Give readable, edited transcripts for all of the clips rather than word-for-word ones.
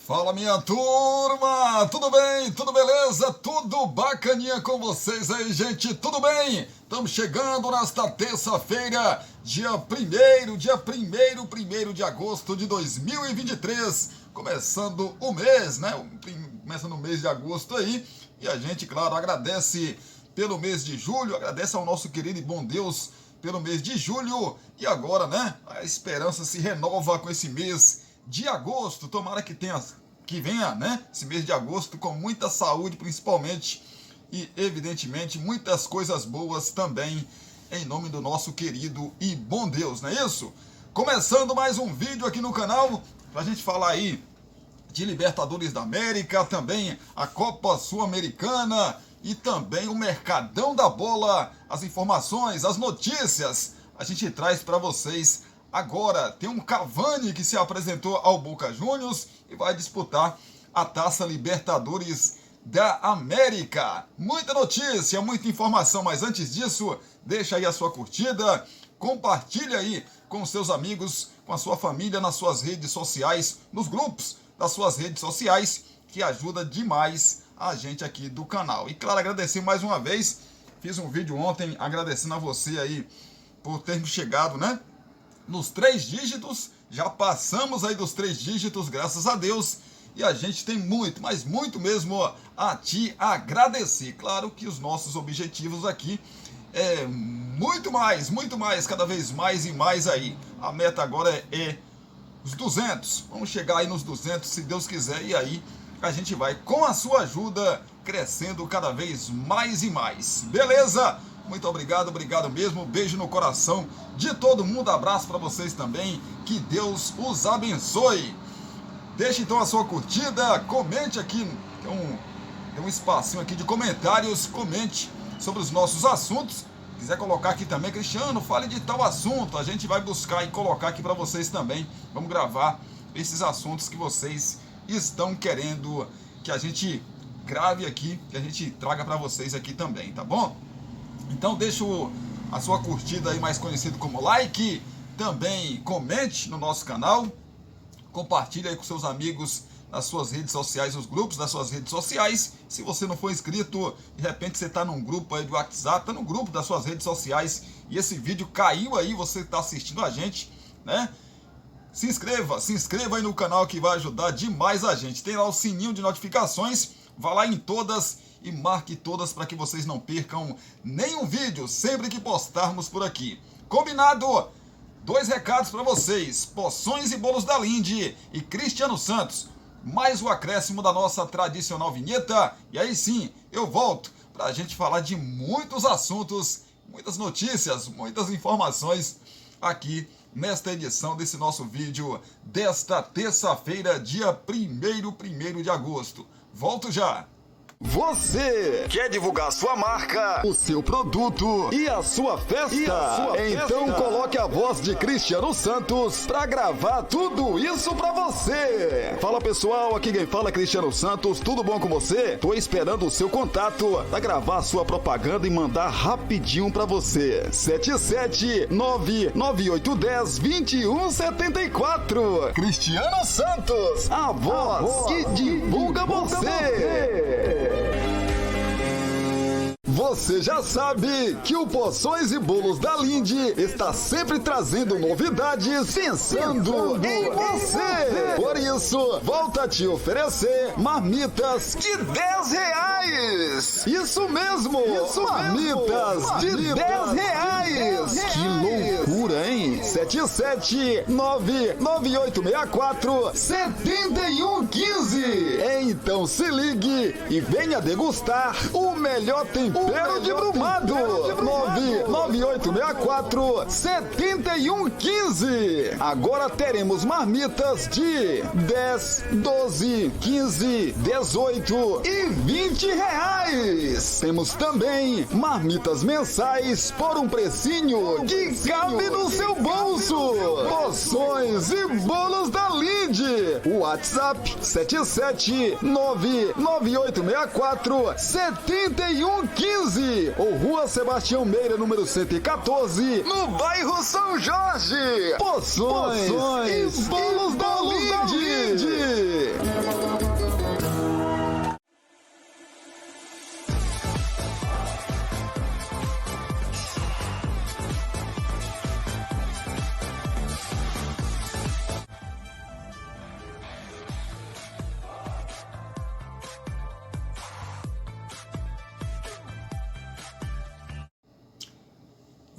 Fala, minha turma! Tudo bem? Tudo beleza? Tudo bacaninha com vocês aí, gente? Tudo bem? Estamos chegando nesta terça-feira, dia 1º de agosto de 2023, começando o mês, né? Começa no mês de agosto aí, e a gente, claro, agradece pelo mês de julho, agradece ao nosso querido e bom Deus pelo mês de julho, e agora, né? A esperança se renova com esse mês de agosto. Tomara que venha, né, esse mês de agosto com muita saúde, principalmente, e evidentemente muitas coisas boas também, em nome do nosso querido e bom Deus, não é isso? Começando mais um vídeo aqui no canal, pra gente falar aí de Libertadores da América, também a Copa Sul-Americana e também o Mercadão da Bola, as informações, as notícias, a gente traz para vocês. Agora tem um Cavani que se apresentou ao Boca Juniors e vai disputar a Taça Libertadores da América. Muita notícia, muita informação, mas antes disso, deixa aí a sua curtida, compartilha aí com seus amigos, com a sua família, nas suas redes sociais, nos grupos das suas redes sociais, que ajuda demais a gente aqui do canal. E claro, agradecer mais uma vez, fiz um vídeo ontem agradecendo a você aí por termos chegado, né, nos 3 dígitos, já passamos aí dos 3 dígitos, graças a Deus, e a gente tem muito, mas muito mesmo a te agradecer. Claro que os nossos objetivos aqui é muito mais, cada vez mais e mais aí. A meta agora é os 200, vamos chegar aí nos 200, se Deus quiser, e aí a gente vai, com a sua ajuda, crescendo cada vez mais e mais, beleza? Muito obrigado, obrigado mesmo, beijo no coração de todo mundo, abraço para vocês também, que Deus os abençoe. Deixe então a sua curtida, comente aqui, tem um espacinho aqui de comentários, comente sobre os nossos assuntos. Se quiser colocar aqui também, Cristiano, fale de tal assunto, a gente vai buscar e colocar aqui para vocês também. Vamos gravar esses assuntos que vocês estão querendo que a gente grave aqui, que a gente traga para vocês aqui também, tá bom? Então deixa a sua curtida aí, mais conhecido como like, também comente no nosso canal, compartilhe aí com seus amigos nas suas redes sociais, os grupos das suas redes sociais. Se você não for inscrito, de repente você está num grupo aí do WhatsApp, está no grupo das suas redes sociais e esse vídeo caiu aí, você está assistindo a gente, né? Se inscreva aí no canal que vai ajudar demais a gente. Tem lá o sininho de notificações, vá lá em todas e marque todas para que vocês não percam nenhum vídeo sempre que postarmos por aqui. Combinado? 2 recados para vocês: Poções e Bolos da Linde e Cristiano Santos, mais o acréscimo da nossa tradicional vinheta, e aí sim eu volto para a gente falar de muitos assuntos, muitas notícias, muitas informações aqui nesta edição desse nosso vídeo desta terça-feira, dia 1º de agosto. Volto já! Você quer divulgar sua marca, o seu produto e a sua festa? Então coloque a voz de Cristiano Santos para gravar tudo isso para você. Fala pessoal, aqui quem fala é Cristiano Santos, tudo bom com você? Tô esperando o seu contato para gravar sua propaganda e mandar rapidinho para você. 77998102174. Cristiano Santos, a voz que divulga você. Você já sabe que o Poções e Bolos da Linde está sempre trazendo novidades pensando em você. Por isso, volta a te oferecer marmitas de R$10. Isso mesmo, marmitas de R$10. Que loucura, hein? 77998647115. Então se ligue e venha degustar o melhor tempero de Brumado. 998647115. Agora teremos marmitas de 10, 12, 15, 18 e R$20. Temos também marmitas mensais por um precinho que cabe no seu bolso. Poções e Bolos da Linde. WhatsApp 77998647115 ou Rua Sebastião Meira, número 114, no bairro São Jorge. Poções e Bolos da Linde.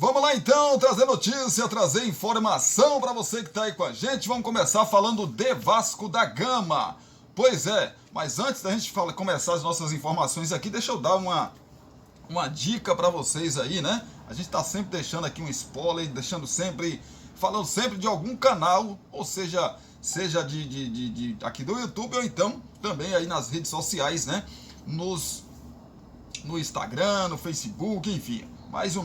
Vamos lá então, trazer notícia, trazer informação para você que está aí com a gente. Vamos começar falando de Vasco da Gama. Pois é, mas antes da gente começar as nossas informações aqui, deixa eu dar uma dica para vocês aí, né? A gente está sempre deixando aqui um spoiler, falando sempre de algum canal, ou seja de aqui do YouTube ou então também aí nas redes sociais, né? No Instagram, no Facebook, enfim. Mas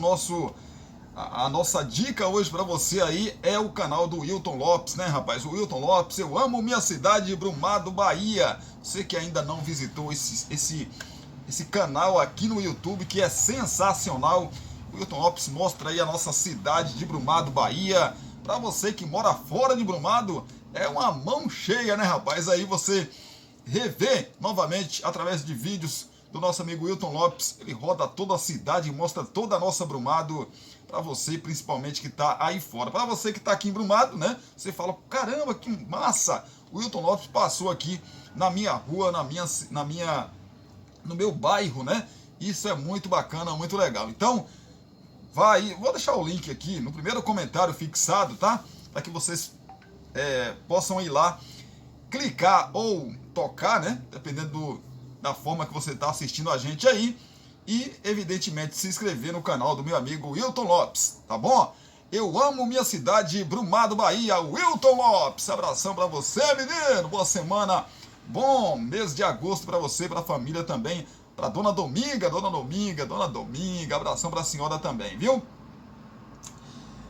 a nossa dica hoje para você aí é o canal do Wilton Lopes, né, rapaz? O Wilton Lopes, eu amo minha cidade, Brumado, Bahia. Você que ainda não visitou esse canal aqui no YouTube, que é sensacional. O Wilton Lopes mostra aí a nossa cidade de Brumado, Bahia. Para você que mora fora de Brumado, é uma mão cheia, né, rapaz? Aí você revê novamente através de vídeos do nosso amigo Wilton Lopes. Ele roda toda a cidade, mostra toda a nossa Brumado para você, principalmente que está aí fora. Para você que está aqui em Brumado, né? Você fala, caramba, que massa! O Wilton Lopes passou aqui na minha rua, no meu bairro, né? Isso é muito bacana, muito legal. Então, vou deixar o link aqui no primeiro comentário fixado, tá? Para que vocês possam ir lá, clicar ou tocar, né? Dependendo da forma que você está assistindo a gente aí. E, evidentemente, se inscrever no canal do meu amigo Wilton Lopes, tá bom? Eu amo minha cidade, Brumado, Bahia, Wilton Lopes. Abração para você, menino. Boa semana. Bom mês de agosto para você, para a família também. Para Dona Dominga. Abração para a senhora também, viu?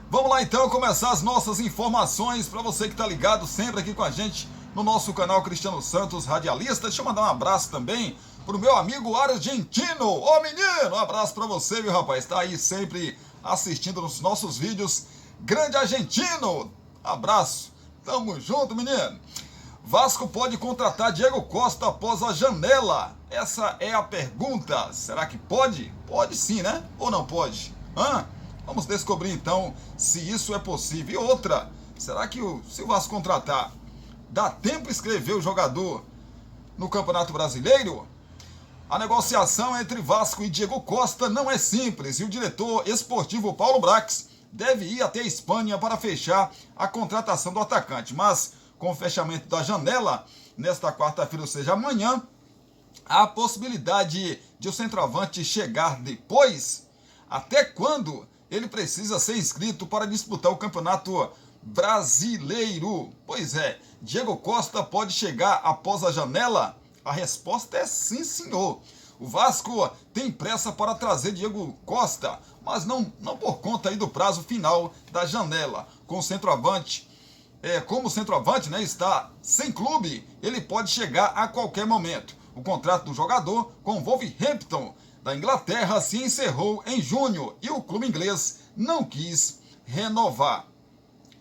Vamos lá então começar as nossas informações para você que está ligado sempre aqui com a gente no nosso canal Cristiano Santos Radialista. Deixa eu mandar um abraço também pro meu amigo argentino. Ô menino, um abraço para você, viu, rapaz? Tá aí sempre assistindo nos nossos vídeos. Grande argentino, abraço. Tamo junto, menino. Vasco pode contratar Diego Costa após a janela? Essa é a pergunta. Será que pode? Pode sim, né? Ou não pode? Vamos descobrir então se isso é possível. E outra, será que se o Vasco contratar, dá tempo de inscrever o jogador no Campeonato Brasileiro? A negociação entre Vasco e Diego Costa não é simples e o diretor esportivo Paulo Brax deve ir até a Espanha para fechar a contratação do atacante. Mas com o fechamento da janela, nesta quarta-feira, ou seja, amanhã, há a possibilidade de o centroavante chegar depois. Até quando ele precisa ser inscrito para disputar o Campeonato Brasileiro? Pois é, Diego Costa pode chegar após a janela? A resposta é sim, senhor. O Vasco tem pressa para trazer Diego Costa, mas não por conta aí do prazo final da janela. Com o centroavante, como o centroavante, né, está sem clube, ele pode chegar a qualquer momento. O contrato do jogador com o Wolverhampton da Inglaterra se encerrou em junho e o clube inglês não quis renovar.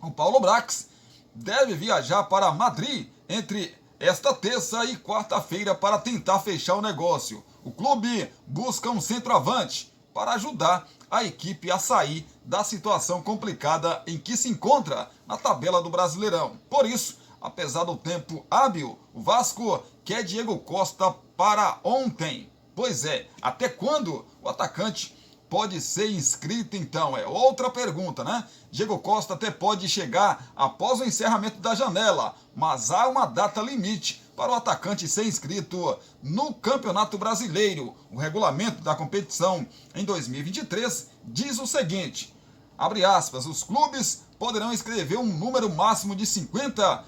O Paulo Brax deve viajar para Madrid entre esta terça e quarta-feira para tentar fechar o negócio. O clube busca um centroavante para ajudar a equipe a sair da situação complicada em que se encontra na tabela do Brasileirão. Por isso, apesar do tempo hábil, o Vasco quer Diego Costa para ontem. Pois é, até quando o atacante pode ser inscrito então? É outra pergunta, né? Diego Costa até pode chegar após o encerramento da janela, mas há uma data limite para o atacante ser inscrito no Campeonato Brasileiro. O regulamento da competição em 2023 diz o seguinte, abre aspas, os clubes poderão inscrever um número máximo de 50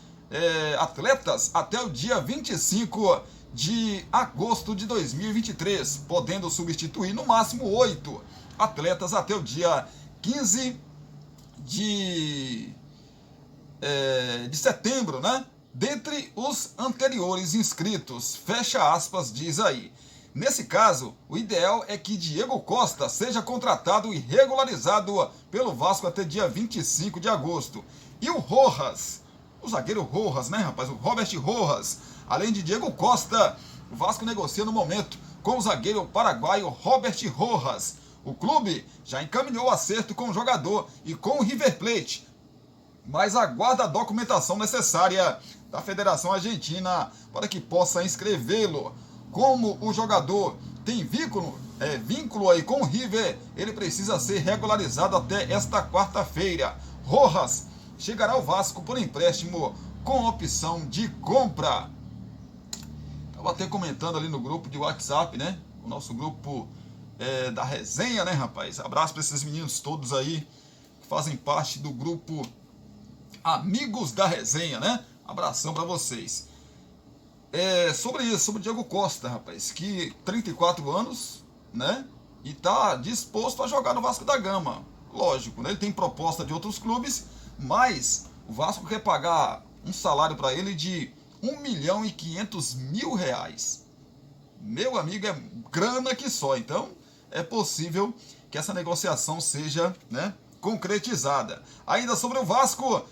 atletas até o dia 25 de agosto de 2023, podendo substituir no máximo 8 atletas até o dia 15 de setembro, né? Dentre os anteriores inscritos, fecha aspas, diz aí. Nesse caso, o ideal é que Diego Costa seja contratado e regularizado pelo Vasco até dia 25 de agosto. E o Rojas, o zagueiro Rojas, né, rapaz? O Robert Rojas. Além de Diego Costa, o Vasco negocia no momento com o zagueiro paraguaio Robert Rojas. O clube já encaminhou o acerto com o jogador e com o River Plate, mas aguarda a documentação necessária da Federação Argentina para que possa inscrevê-lo. Como o jogador tem vínculo aí com o River, ele precisa ser regularizado até esta quarta-feira. Rojas chegará ao Vasco por empréstimo com opção de compra. Estava até comentando ali no grupo de WhatsApp, né? O nosso grupo da resenha, né, rapaz? Abraço para esses meninos todos aí que fazem parte do grupo Amigos da Resenha, né? Abração para vocês. Sobre isso, sobre o Diego Costa, rapaz, que 34 anos, né? E tá disposto a jogar no Vasco da Gama. Lógico, né? Ele tem proposta de outros clubes, mas o Vasco quer pagar um salário para ele de R$1.500.000. Meu amigo, é grana que só. Então, é possível que essa negociação seja, né, concretizada. Ainda sobre o Vasco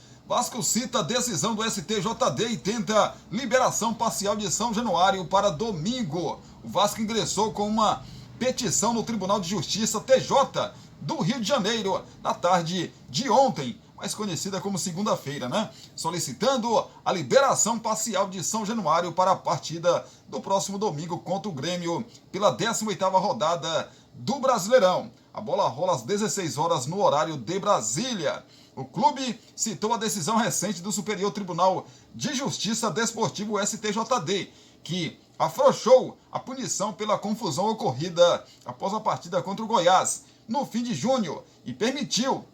cita a decisão do STJD e tenta liberação parcial de São Januário para domingo. O Vasco ingressou com uma petição no Tribunal de Justiça TJ do Rio de Janeiro na tarde de ontem, mais conhecida como segunda-feira, né? Solicitando a liberação parcial de São Januário para a partida do próximo domingo contra o Grêmio pela 18ª rodada do Brasileirão. A bola rola às 16 horas no horário de Brasília. O clube citou a decisão recente do Superior Tribunal de Justiça Desportivo STJD, que afrouxou a punição pela confusão ocorrida após a partida contra o Goiás no fim de junho e permitiu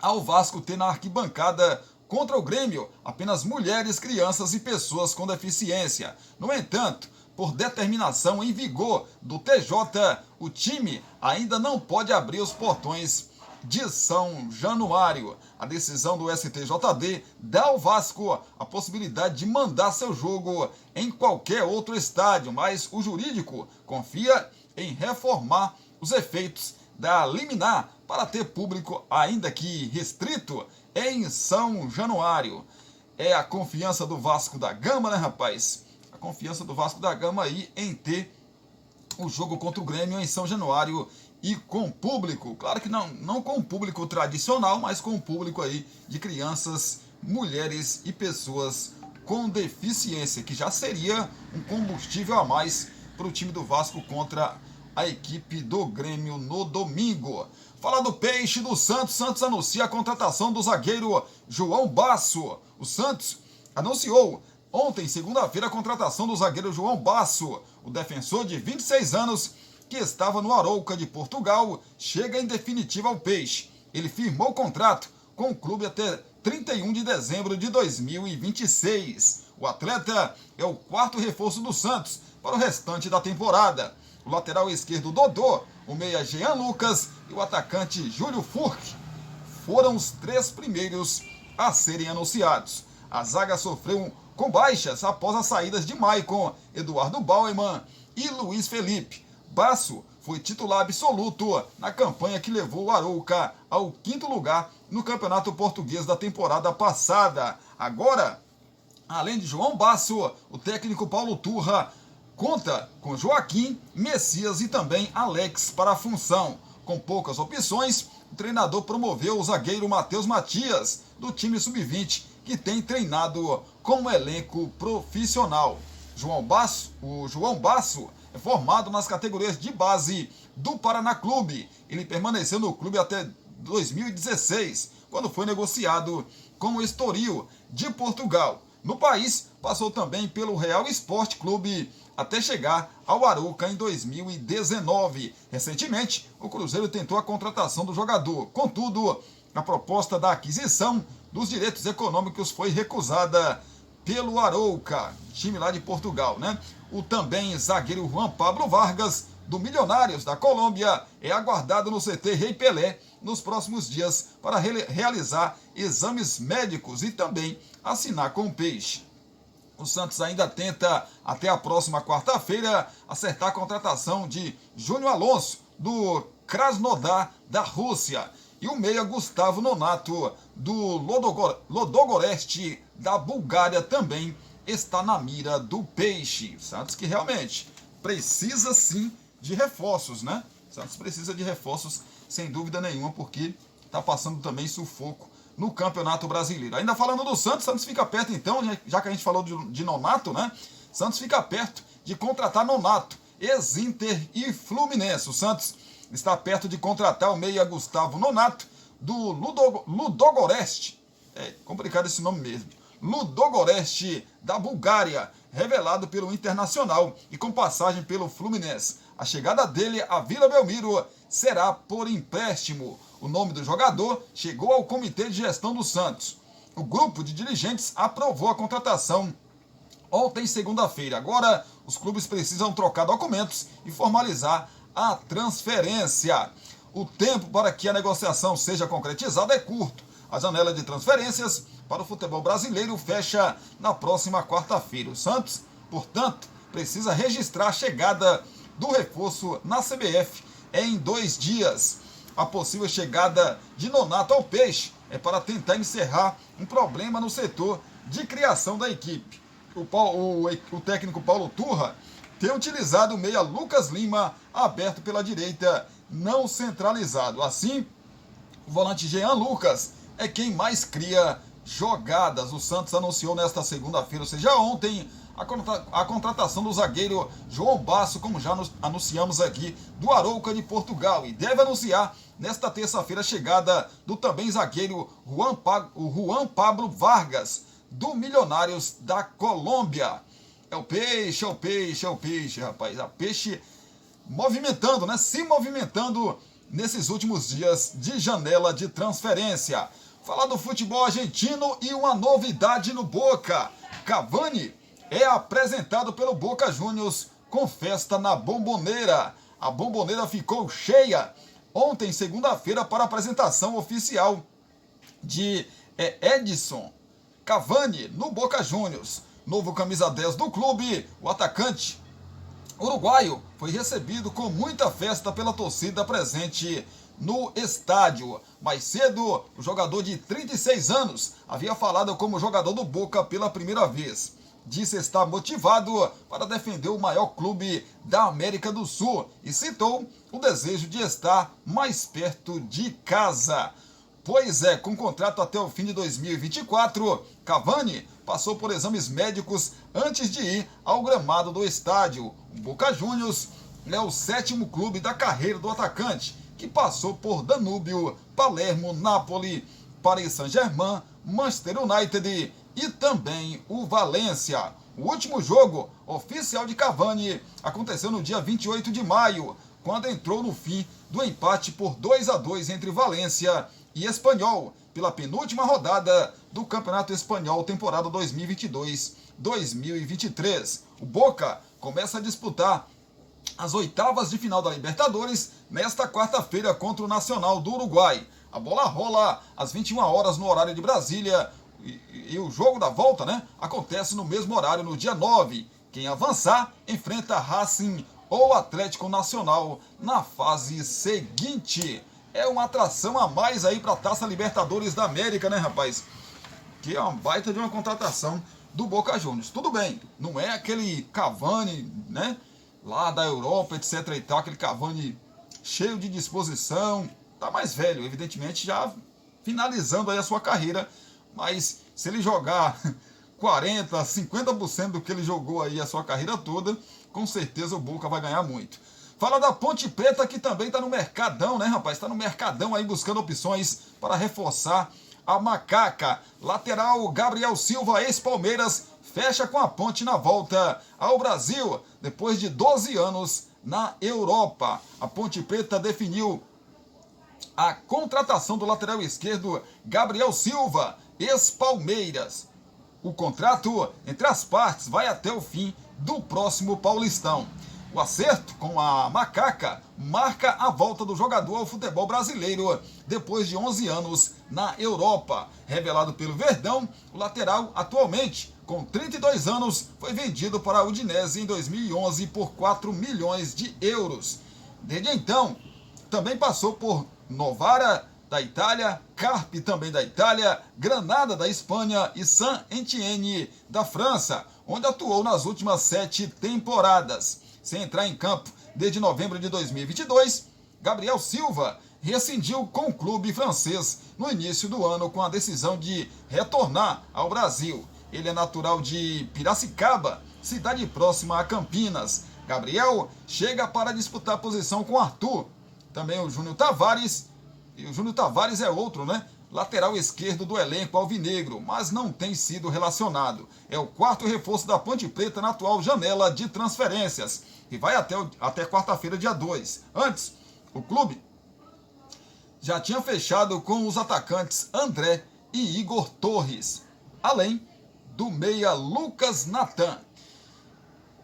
ao Vasco ter na arquibancada contra o Grêmio apenas mulheres, crianças e pessoas com deficiência. No entanto, por determinação em vigor do TJ, o time ainda não pode abrir os portões de São Januário. A decisão do STJD dá ao Vasco a possibilidade de mandar seu jogo em qualquer outro estádio, mas o jurídico confia em reformar os efeitos da liminar para ter público, ainda que restrito, em São Januário. É a confiança do Vasco da Gama, né, rapaz? A confiança do Vasco da Gama aí em ter o jogo contra o Grêmio em São Januário e com público. Claro que não com o público tradicional, mas com o público aí de crianças, mulheres e pessoas com deficiência, que já seria um combustível a mais para o time do Vasco contra a equipe do Grêmio no domingo. Falar do Peixe do Santos. Santos anuncia a contratação do zagueiro João Basso. O Santos anunciou ontem, segunda-feira, a contratação do zagueiro João Basso. O defensor de 26 anos, que estava no Arouca de Portugal, chega em definitiva ao Peixe. Ele firmou contrato com o clube até 31 de dezembro de 2026. O atleta é o quarto reforço do Santos para o restante da temporada. O lateral esquerdo Dodô, o meia Jean Lucas e o atacante Júlio Furque foram os 3 primeiros a serem anunciados. A zaga sofreu com baixas após as saídas de Maicon, Eduardo Bauerman e Luiz Felipe. Basso foi titular absoluto na campanha que levou o Arouca ao 5º lugar no Campeonato Português da temporada passada. Agora, além de João Basso, o técnico Paulo Turra conta com Joaquim, Messias e também Alex para a função. Com poucas opções, o treinador promoveu o zagueiro Matheus Matias, do time sub-20, que tem treinado com um elenco profissional. O João Basso é formado nas categorias de base do Paraná Clube. Ele permaneceu no clube até 2016, quando foi negociado com o Estoril de Portugal. No país, passou também pelo Real Esporte Clube até chegar ao Arouca em 2019. Recentemente, o Cruzeiro tentou a contratação do jogador. Contudo, a proposta da aquisição dos direitos econômicos foi recusada pelo Arouca, time lá de Portugal, né? O também zagueiro Juan Pablo Vargas, do Milionários da Colômbia, é aguardado no CT Rei Pelé nos próximos dias para realizar exames médicos e também assinar com o Peixe. O Santos ainda tenta, até a próxima quarta-feira, acertar a contratação de Júnior Alonso, do Krasnodar da Rússia, e o meia Gustavo Nonato, do Lodogorets da Bulgária, também está na mira do Peixe. O Santos que realmente precisa sim de reforços, né? O Santos precisa de reforços, sem dúvida nenhuma, porque está passando também sufoco no Campeonato Brasileiro. Ainda falando do Santos, Santos fica perto então, já que a gente falou de Nonato, né? Santos fica perto de contratar Nonato. ex-Inter e Fluminense. O Santos está perto de contratar o meia Gustavo Nonato, do Ludogorets. É complicado esse nome mesmo. Ludogorets, da Bulgária, revelado pelo Internacional e com passagem pelo Fluminense. A chegada dele à Vila Belmiro será por empréstimo. O nome do jogador chegou ao Comitê de Gestão do Santos. O grupo de dirigentes aprovou a contratação ontem, segunda-feira. Agora, os clubes precisam trocar documentos e formalizar a transferência. O tempo para que a negociação seja concretizada é curto. A janela de transferências para o futebol brasileiro fecha na próxima quarta-feira. O Santos, portanto, precisa registrar a chegada do reforço na CBF em 2 dias. A possível chegada de Nonato ao Peixe é para tentar encerrar um problema no setor de criação da equipe. O técnico Paulo Turra tem utilizado o meia Lucas Lima, aberto pela direita, não centralizado. Assim, o volante Jean Lucas é quem mais cria jogadas. O Santos anunciou nesta segunda-feira, ou seja, ontem, a contratação do zagueiro João Basso, como já anunciamos aqui, do Arouca de Portugal, e deve anunciar nesta terça-feira a chegada do também zagueiro Juan Pablo Vargas, do Milionários da Colômbia. É o peixe, rapaz. É o peixe movimentando, né? Se movimentando nesses últimos dias de janela de transferência. Falar do futebol argentino e uma novidade no Boca. Cavani é apresentado pelo Boca Juniors com festa na Bombonera. A Bombonera ficou cheia ontem, segunda-feira, para a apresentação oficial de Edson Cavani no Boca Juniors. Novo camisa 10 do clube, o atacante uruguaio foi recebido com muita festa pela torcida presente no estádio. Mais cedo, o jogador de 36 anos havia falado como jogador do Boca pela primeira vez. Disse estar motivado para defender o maior clube da América do Sul e citou o desejo de estar mais perto de casa. Pois é, com contrato até o fim de 2024, Cavani passou por exames médicos antes de ir ao gramado do estádio. O Boca Juniors é o 7º clube da carreira do atacante, que passou por Danúbio, Palermo, Napoli, Paris Saint-Germain, Manchester United e também o Valência. O último jogo oficial de Cavani aconteceu no dia 28 de maio, quando entrou no fim do empate por 2-2 entre Valência e Espanhol, pela penúltima rodada do Campeonato Espanhol, temporada 2022-2023. O Boca começa a disputar as oitavas de final da Libertadores nesta quarta-feira contra o Nacional do Uruguai. A bola rola às 21 horas no horário de Brasília e o jogo da volta, né, acontece no mesmo horário no dia 9. Quem avançar enfrenta Racing ou Atlético Nacional na fase seguinte. É uma atração a mais aí para a Taça Libertadores da América, né, rapaz? Que é uma baita de uma contratação do Boca Juniors. Tudo bem, não é aquele Cavani, né, lá da Europa, etc e tal, aquele Cavani cheio de disposição, tá mais velho, evidentemente, já finalizando aí a sua carreira, mas se ele jogar 40%, 50% do que ele jogou aí a sua carreira toda, com certeza o Boca vai ganhar muito. Fala da Ponte Preta, que também está no mercadão, né, rapaz? Está no mercadão aí buscando opções para reforçar a macaca. Lateral Gabriel Silva, ex-Palmeiras, fecha com a Ponte na volta ao Brasil, depois de 12 anos na Europa. A Ponte Preta definiu a contratação do lateral esquerdo Gabriel Silva, ex-Palmeiras. O contrato entre as partes vai até o fim do próximo Paulistão. O acerto com a macaca marca a volta do jogador ao futebol brasileiro depois de 11 anos na Europa. Revelado pelo Verdão, o lateral, atualmente com 32 anos, foi vendido para a Udinese em 2011 por 4 milhões de euros. Desde então, também passou por Novara da Itália, Carpi também da Itália, Granada da Espanha e Saint-Étienne da França, onde atuou nas últimas 7 temporadas. Sem entrar em campo desde novembro de 2022, Gabriel Silva rescindiu com o clube francês no início do ano com a decisão de retornar ao Brasil. Ele é natural de Piracicaba, cidade próxima a Campinas. Gabriel chega para disputar a posição com Arthur. Também o Júnior Tavares, e o Júnior Tavares é outro, né? Lateral esquerdo do elenco alvinegro, mas não tem sido relacionado. É o quarto reforço da Ponte Preta na atual janela de transferências, que vai até quarta-feira, dia 2. Antes, o clube já tinha fechado com os atacantes André e Igor Torres, além do meia Lucas Natan.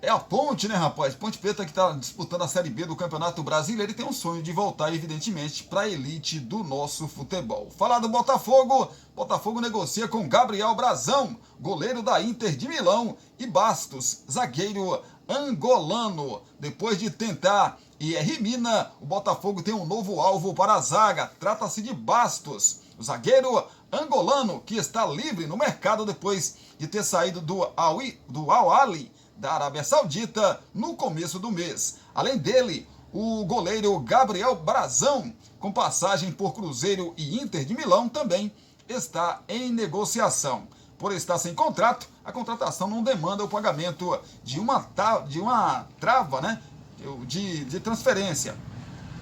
É a Ponte, né, rapaz? Ponte Preta que está disputando a Série B do Campeonato Brasileiro e tem um sonho de voltar, evidentemente, para a elite do nosso futebol. Falar do Botafogo, Botafogo negocia com Gabriel Brazão, goleiro da Inter de Milão, e Bastos, zagueiro angolano. Depois de tentar IR Mina, o Botafogo tem um novo alvo para a zaga. Trata-se de Bastos, o angolano que está livre no mercado depois de ter saído do Al-Ahly da Arábia Saudita no começo do mês. Além dele, o goleiro Gabriel Brazão, com passagem por Cruzeiro e Inter de Milão, também está em negociação. Por estar sem contrato, a contratação não demanda o pagamento de uma trava, né, de transferência.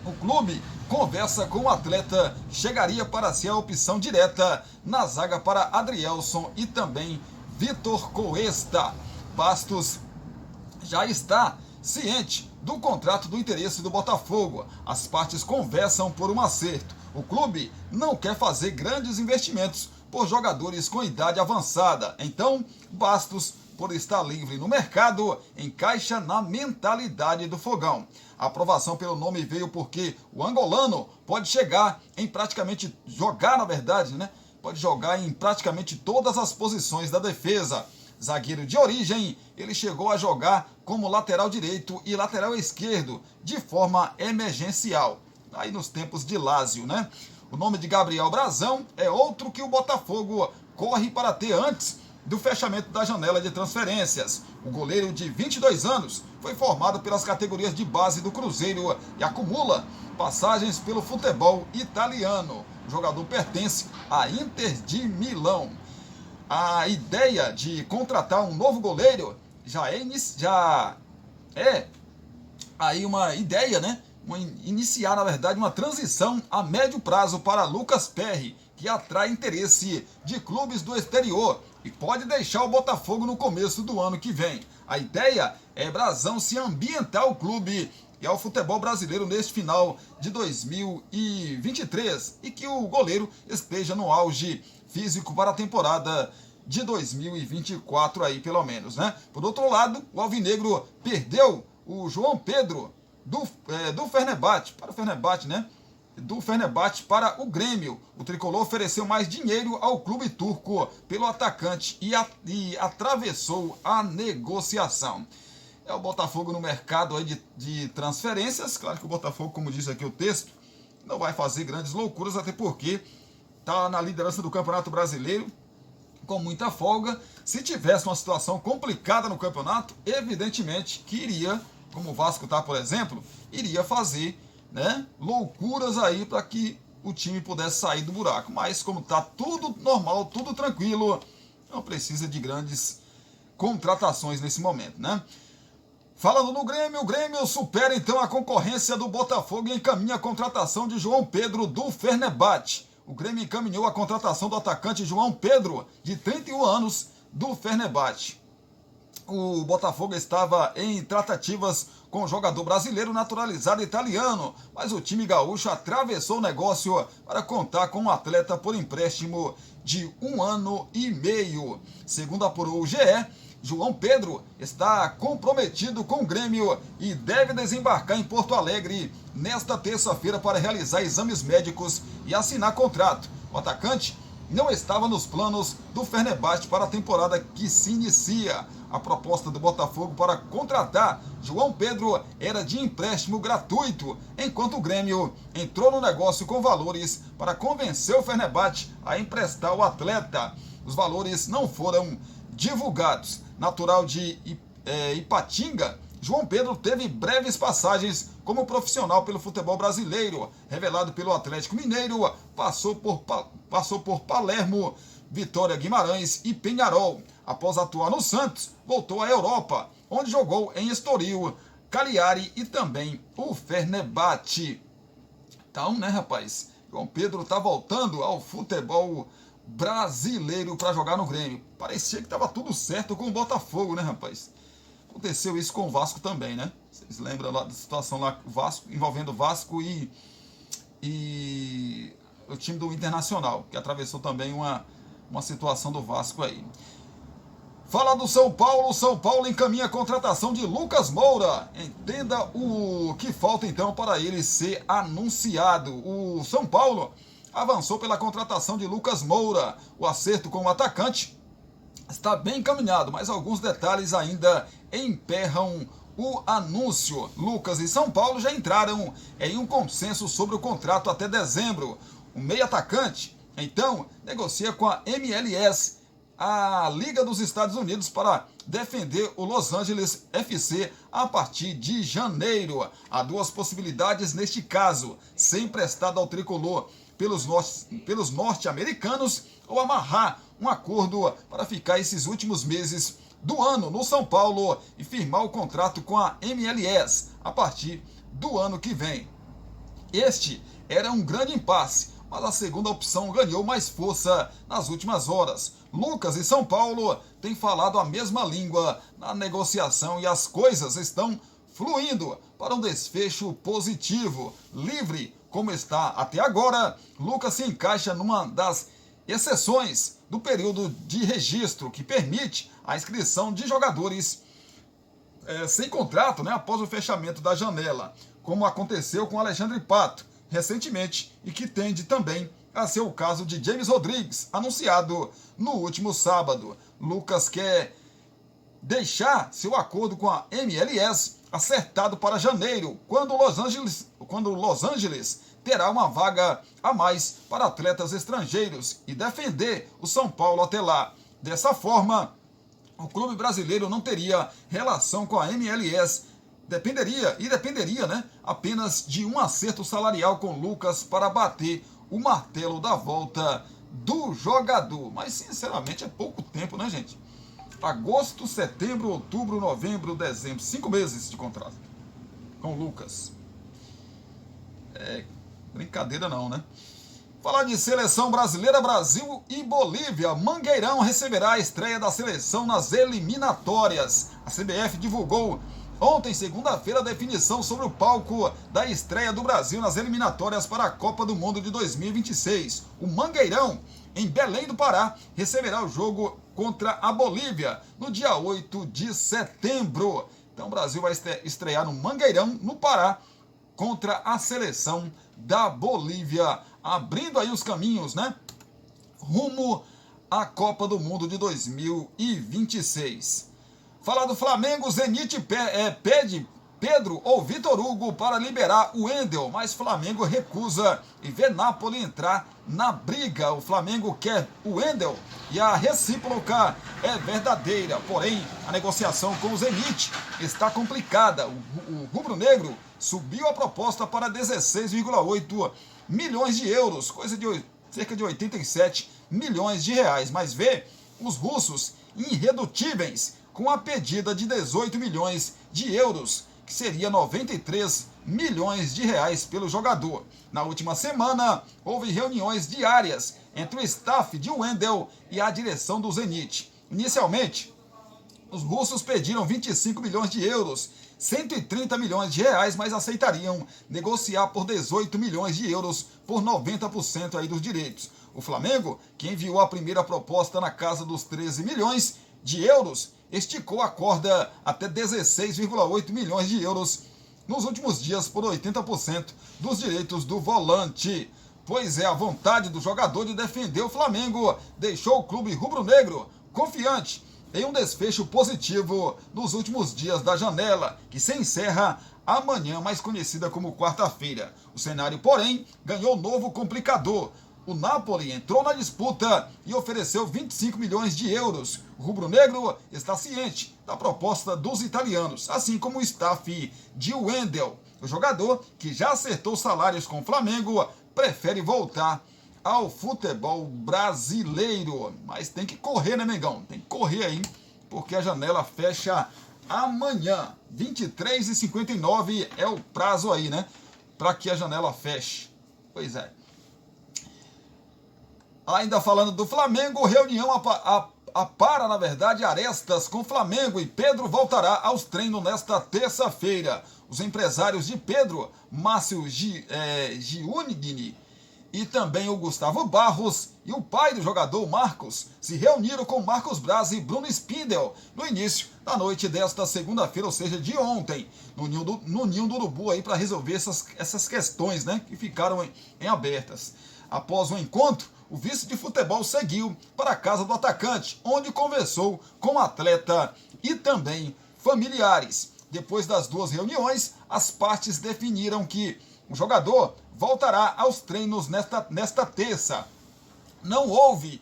O clube conversa com o atleta, chegaria para ser a opção direta na zaga para Adrielson e também Vitor Cuesta. Bastos já está ciente do contrato do interesse do Botafogo. As partes conversam por um acerto. O clube não quer fazer grandes investimentos por jogadores com idade avançada. Então, Bastos, por estar livre no mercado, encaixa na mentalidade do Fogão. A aprovação pelo nome veio porque o angolano pode jogar em praticamente todas as posições da defesa. Zagueiro de origem, ele chegou a jogar como lateral direito e lateral esquerdo, de forma emergencial, aí nos tempos de Lázio, né? O nome de Gabriel Brazão é outro que o Botafogo corre para ter antes do fechamento da janela de transferências. O goleiro de 22 anos foi formado pelas categorias de base do Cruzeiro e acumula passagens pelo futebol italiano. O jogador pertence à Inter de Milão. A ideia de contratar um novo goleiro já é aí uma ideia, né? Iniciar, na verdade, uma transição a médio prazo para Lucas Perry, que atrai interesse de clubes do exterior e pode deixar o Botafogo no começo do ano que vem. A ideia é Brazão se ambientar ao clube e ao futebol brasileiro neste final de 2023 e que o goleiro esteja no auge físico para a temporada de 2024 aí, pelo menos, né? Por outro lado, o alvinegro perdeu o João Pedro do Fenerbahçe, para o Fenerbahçe, né? Do Fenerbahçe para o Grêmio. O tricolor ofereceu mais dinheiro ao clube turco pelo atacante e atravessou a negociação. É o Botafogo no mercado aí de transferências. Claro que o Botafogo, como diz aqui o texto, não vai fazer grandes loucuras, até porque está na liderança do Campeonato Brasileiro com muita folga. Se tivesse uma situação complicada no campeonato, evidentemente que iria, como o Vasco está, por exemplo, iria fazer, né, loucuras aí para que o time pudesse sair do buraco. Mas como está tudo normal, tudo tranquilo, não precisa de grandes contratações nesse momento, né? Falando no Grêmio, o Grêmio supera então a concorrência do Botafogo e encaminha a contratação de João Pedro do Fenerbahçe. O Grêmio encaminhou a contratação do atacante João Pedro, de 31 anos, do Fenerbahçe. O Botafogo estava em tratativas com o jogador brasileiro naturalizado italiano, mas o time gaúcho atravessou o negócio para contar com um atleta por empréstimo de 1 ano e meio. Segundo apurou o GE, João Pedro está comprometido com o Grêmio e deve desembarcar em Porto Alegre nesta terça-feira para realizar exames médicos e assinar contrato. O atacante não estava nos planos do Fenerbahçe para a temporada que se inicia. A proposta do Botafogo para contratar João Pedro era de empréstimo gratuito, enquanto o Grêmio entrou no negócio com valores para convencer o Fenerbahçe a emprestar o atleta. Os valores não foram divulgados. Natural de Ipatinga, João Pedro teve breves passagens como profissional pelo futebol brasileiro. Revelado pelo Atlético Mineiro, passou por Palermo, Vitória Guimarães e Peñarol. Após atuar no Santos, voltou à Europa, onde jogou em Estoril, Cagliari e também o Fenerbahçe. Então, né, rapaz, João Pedro tá voltando ao futebol brasileiro para jogar no Grêmio. Parecia que tava tudo certo com o Botafogo, né, rapaz? Aconteceu isso com o Vasco também, né? Vocês lembram lá da situação lá Vasco, envolvendo o Vasco e o time do Internacional, que atravessou também uma situação do Vasco aí. Fala do São Paulo encaminha a contratação de Lucas Moura. Entenda o que falta então para ele ser anunciado. O São Paulo avançou pela contratação de Lucas Moura. O acerto com o atacante está bem encaminhado, mas alguns detalhes ainda emperram o anúncio. Lucas e São Paulo já entraram em um consenso sobre o contrato até dezembro. O meio atacante, então, negocia com a MLS, a Liga dos Estados Unidos, para defender o Los Angeles FC a partir de janeiro. Há duas possibilidades neste caso: ser emprestado ao tricolor pelos norte-americanos ou amarrar um acordo para ficar esses últimos meses do ano no São Paulo e firmar o contrato com a MLS a partir do ano que vem. Este era um grande impasse, mas a segunda opção ganhou mais força nas últimas horas. Lucas e São Paulo têm falado a mesma língua na negociação e as coisas estão fluindo para um desfecho positivo. Livre como está até agora, Lucas se encaixa numa das exceções do período de registro que permite a inscrição de jogadores sem contrato, né, após o fechamento da janela, como aconteceu com Alexandre Pato recentemente e que tende também a ser o caso de James Rodrigues, anunciado no último sábado. Lucas quer deixar seu acordo com a MLS acertado para janeiro, quando o Los Angeles terá uma vaga a mais para atletas estrangeiros e defender o São Paulo até lá. Dessa forma, o clube brasileiro não teria relação com a MLS, dependeria, né, apenas de um acerto salarial com Lucas para bater o martelo da volta do jogador. Mas, sinceramente, é pouco tempo, né, gente? Agosto, setembro, outubro, novembro, dezembro. 5 meses de contrato com o Lucas. Brincadeira não, né? Falar de seleção brasileira, Brasil e Bolívia. Mangueirão receberá a estreia da seleção nas eliminatórias. A CBF divulgou ontem, segunda-feira, a definição sobre o palco da estreia do Brasil nas eliminatórias para a Copa do Mundo de 2026. O Mangueirão, em Belém do Pará, receberá o jogo contra a Bolívia no dia 8 de setembro. Então o Brasil vai estrear no Mangueirão, no Pará, contra a seleção da Bolívia, abrindo aí os caminhos, né, rumo à Copa do Mundo de 2026. Falar do Flamengo, Zenit pede Pedro ou Vitor Hugo para liberar o Wendel, mas Flamengo recusa e vê Napoli entrar na briga. O Flamengo quer o Wendel e a recíproca é verdadeira, porém a negociação com o Zenit está complicada. O rubro-negro subiu a proposta para 16,8 milhões de euros, coisa de cerca de 87 milhões de reais, mas vê os russos irredutíveis com a pedida de 18 milhões de euros, que seria 93 milhões de reais pelo jogador. Na última semana, houve reuniões diárias entre o staff de Wendel e a direção do Zenit. Inicialmente, os russos pediram 25 milhões de euros, 130 milhões de reais, mas aceitariam negociar por 18 milhões de euros por 90% aí dos direitos. O Flamengo, que enviou a primeira proposta na casa dos 13 milhões de euros, esticou a corda até 16,8 milhões de euros nos últimos dias por 80% dos direitos do volante. Pois é, a vontade do jogador de defender o Flamengo deixou o clube rubro-negro confiante em um desfecho positivo nos últimos dias da janela, que se encerra amanhã, mais conhecida como quarta-feira. O cenário, porém, ganhou novo complicador. O Napoli entrou na disputa e ofereceu 25 milhões de euros. O rubro-negro está ciente da proposta dos italianos, assim como o staff de Wendel. O jogador, que já acertou salários com o Flamengo, prefere voltar ao futebol brasileiro. Mas tem que correr, né, Mengão? Tem que correr aí, porque a janela fecha amanhã, 23h59 é o prazo aí, né? Para que a janela feche. Pois é. Ainda falando do Flamengo, reunião apara, na verdade, arestas com Flamengo e Pedro voltará aos treinos nesta terça-feira. Os empresários de Pedro, Márcio Giunigni e também o Gustavo Barros e o pai do jogador Marcos se reuniram com Marcos Braz e Bruno Spindel no início da noite desta segunda-feira, ou seja, de ontem, no Ninho do Urubu aí para resolver essas questões, né, que ficaram em abertas. Após o encontro, o vice de futebol seguiu para a casa do atacante, onde conversou com o atleta e também familiares. Depois das duas reuniões, as partes definiram que o jogador voltará aos treinos nesta terça. Não houve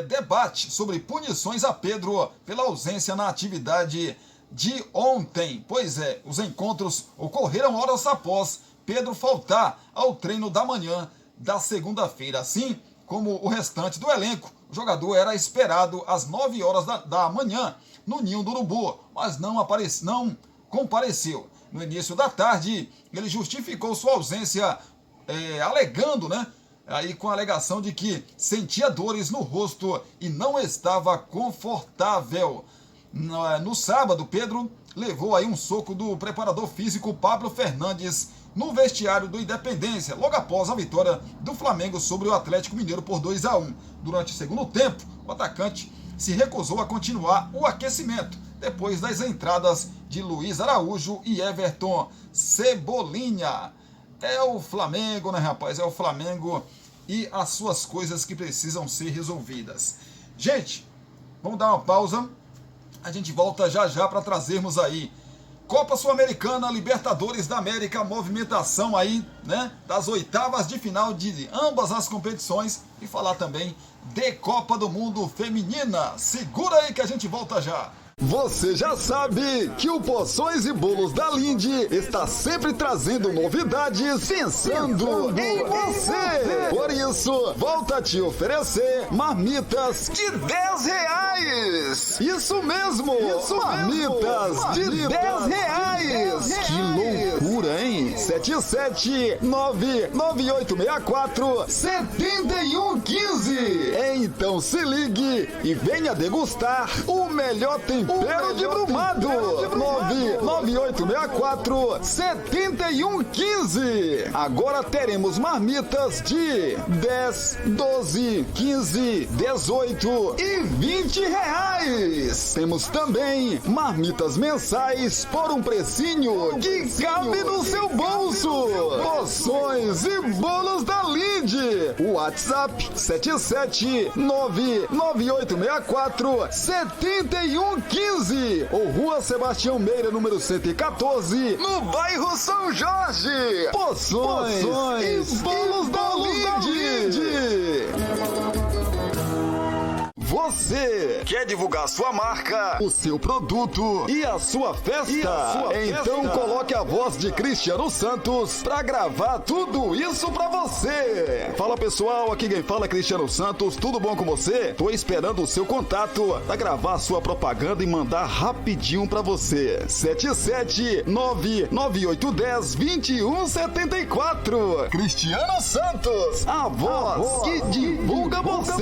debate sobre punições a Pedro pela ausência na atividade de ontem. Pois é, os encontros ocorreram horas após Pedro faltar ao treino da manhã da segunda-feira. Assim como o restante do elenco, o jogador era esperado às 9 horas da manhã no Ninho do Urubu, mas não compareceu. No início da tarde, ele justificou sua ausência, alegando, né? Aí com a alegação de que sentia dores no rosto e não estava confortável. No sábado, Pedro levou aí um soco do preparador físico Pablo Fernandes no vestiário do Independência, logo após a vitória do Flamengo sobre o Atlético Mineiro por 2-1. Durante o segundo tempo, o atacante se recusou a continuar o aquecimento, depois das entradas de Luiz Araújo e Everton Cebolinha. É o Flamengo, né, rapaz? É o Flamengo e as suas coisas que precisam ser resolvidas. Gente, vamos dar uma pausa. A gente volta já já para trazermos aí Copa Sul-Americana, Libertadores da América, movimentação aí, né, das oitavas de final de ambas as competições e falar também de Copa do Mundo Feminina. Segura aí que a gente volta já. Você já sabe que o Poções e Bolos da Linde está sempre trazendo novidades pensando em você. Por isso, volta a te oferecer marmitas de R$10. Isso mesmo, marmitas de R$10. Que loucura, hein? 77998647115. Então se ligue e venha degustar o melhor tempero de Brumado. 998647115. Agora teremos marmitas de 10, 12, 15, 18 e R$20. Temos também marmitas mensais por um precinho que cabe no seu bolso. Poções e Bolos da Linde. WhatsApp 77998647115 ou Rua Sebastião Meira, número 114, no bairro São Jorge. Poções e Bolos da Linde. Você quer divulgar sua marca, o seu produto e a sua festa? Então coloque a voz de Cristiano Santos para gravar tudo isso para você. Fala pessoal, aqui quem fala é Cristiano Santos, tudo bom com você? Tô esperando o seu contato para gravar sua propaganda e mandar rapidinho para você. 77998102174. Cristiano Santos, a voz que divulga você.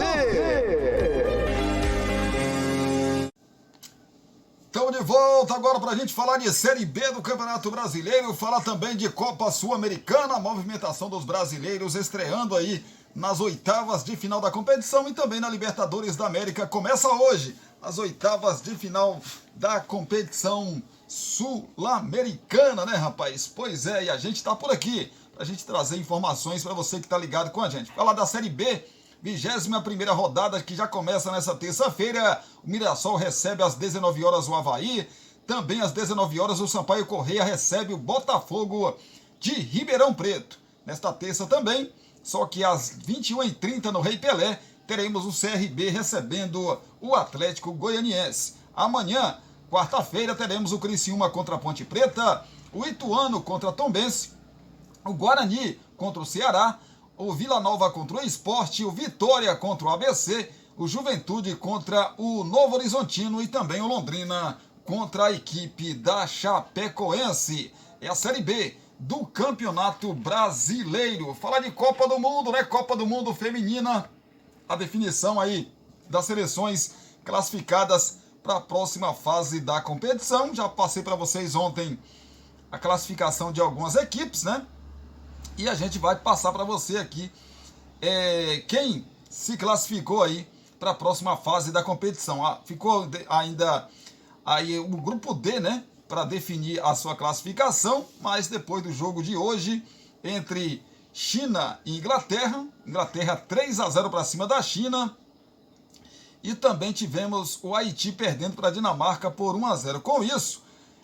Estamos de volta agora para a gente falar de Série B do Campeonato Brasileiro, falar também de Copa Sul-Americana, a movimentação dos brasileiros estreando aí nas oitavas de final da competição e também na Libertadores da América. Começa hoje as oitavas de final da competição sul-americana, né, rapaz? Pois é, e a gente está por aqui para a gente trazer informações para você que está ligado com a gente. Falar da Série B, 21ª rodada que já começa nessa terça-feira. O Mirassol recebe às 19 horas o Avaí. Também às 19 horas o Sampaio Corrêa recebe o Botafogo de Ribeirão Preto. Nesta terça também, só que às 21h30 no Rei Pelé, teremos o CRB recebendo o Atlético Goianiense. Amanhã, quarta-feira, teremos o Criciúma contra a Ponte Preta, o Ituano contra a Tombense, o Guarani contra o Ceará, o Vila Nova contra o Sport, o Vitória contra o ABC, o Juventude contra o Novo Horizontino e também o Londrina contra a equipe da Chapecoense. É a Série B do Campeonato Brasileiro. Falar de Copa do Mundo, né? Copa do Mundo feminina. A definição aí das seleções classificadas para a próxima fase da competição. Já passei para vocês ontem a classificação de algumas equipes, né? E a gente vai passar para você aqui quem se classificou aí para a próxima fase da competição. Ficou ainda aí o grupo D, né? Para definir a sua classificação, mas depois do jogo de hoje entre China e Inglaterra 3-0 para cima da China, e também tivemos o Haiti perdendo para a Dinamarca por 1-0. Com isso,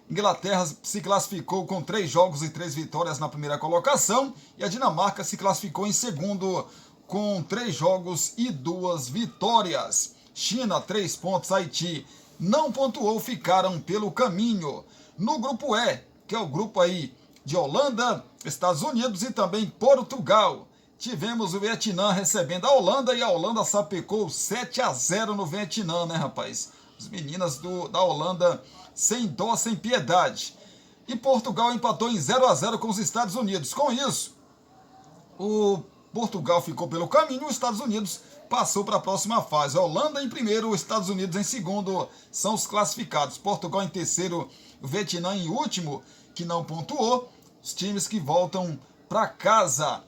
Inglaterra se classificou com 3 jogos e 3 vitórias na primeira colocação, e a Dinamarca se classificou em segundo com 3 jogos e 2 vitórias. China, 3 pontos, Haiti não pontuou, ficaram pelo caminho. No grupo E, que é o grupo aí de Holanda, Estados Unidos e também Portugal, tivemos o Vietnã recebendo a Holanda, e a Holanda sapecou 7-0 no Vietnã, né, rapaz? As meninas da Holanda sem dó, sem piedade. E Portugal empatou em 0-0 com os Estados Unidos. Com isso, o Portugal ficou pelo caminho, os Estados Unidos passou para a próxima fase. A Holanda em primeiro, os Estados Unidos em segundo são os classificados. Portugal em terceiro, o Vietnã em último, que não pontuou. Os times que voltam para casa.